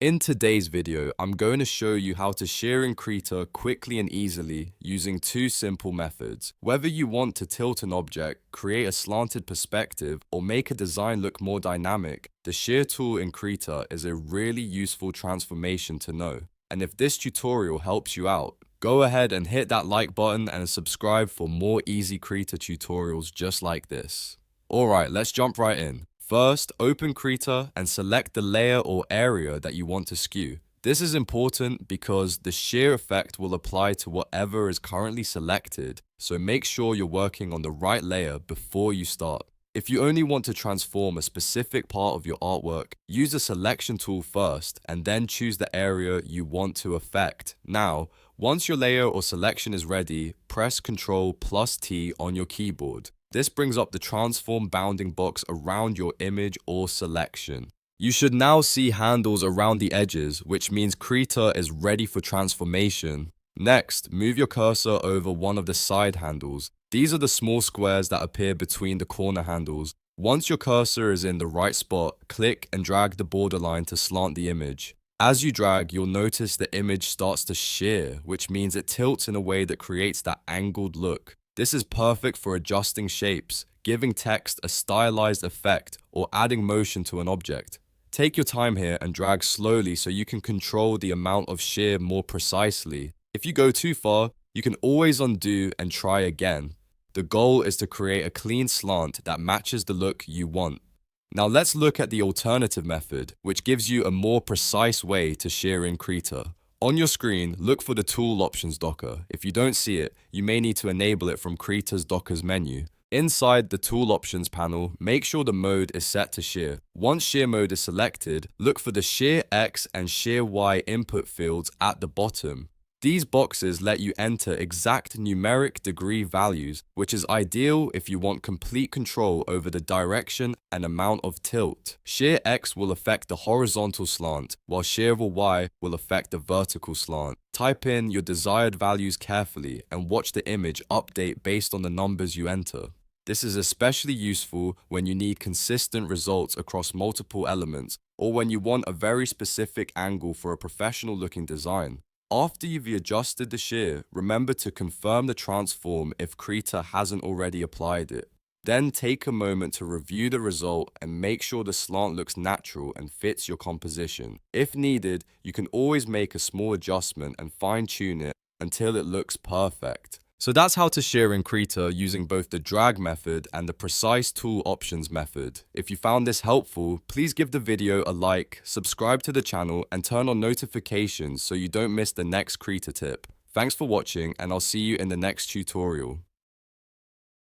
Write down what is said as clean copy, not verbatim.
In today's video, I'm going to show you how to shear in Krita quickly and easily using two simple methods. Whether you want to tilt an object, create a slanted perspective, or make a design look more dynamic, the shear tool in Krita is a really useful transformation to know. And if this tutorial helps you out, go ahead and hit that like button and subscribe for more easy Krita tutorials just like this. Alright, let's jump right in. First, open Krita and select the layer or area that you want to skew. This is important because the shear effect will apply to whatever is currently selected, so make sure you're working on the right layer before you start. If you only want to transform a specific part of your artwork, use the selection tool first and then choose the area you want to affect. Now, once your layer or selection is ready, press Ctrl plus T on your keyboard. This brings up the transform bounding box around your image or selection. You should now see handles around the edges, which means Krita is ready for transformation. Next, move your cursor over one of the side handles. These are the small squares that appear between the corner handles. Once your cursor is in the right spot, click and drag the borderline to slant the image. As you drag, you'll notice the image starts to shear, which means it tilts in a way that creates that angled look. This is perfect for adjusting shapes, giving text a stylized effect, or adding motion to an object. Take your time here and drag slowly so you can control the amount of shear more precisely. If you go too far, you can always undo and try again. The goal is to create a clean slant that matches the look you want. Now let's look at the alternative method, which gives you a more precise way to shear in Krita. On your screen, look for the Tool Options docker. If you don't see it, you may need to enable it from Krita's Dockers menu. Inside the Tool Options panel, make sure the mode is set to Shear. Once Shear mode is selected, look for the Shear X and Shear Y input fields at the bottom. These boxes let you enter exact numeric degree values, which is ideal if you want complete control over the direction and amount of tilt. Shear X will affect the horizontal slant, while Shear Y will affect the vertical slant. Type in your desired values carefully and watch the image update based on the numbers you enter. This is especially useful when you need consistent results across multiple elements, or when you want a very specific angle for a professional-looking design. After you've adjusted the shear, remember to confirm the transform if Krita hasn't already applied it. Then take a moment to review the result and make sure the slant looks natural and fits your composition. If needed, you can always make a small adjustment and fine-tune it until it looks perfect. So that's how to shear in Krita using both the drag method and the precise tool options method. If you found this helpful, please give the video a like, subscribe to the channel, and turn on notifications so you don't miss the next Krita tip. Thanks for watching, and I'll see you in the next tutorial.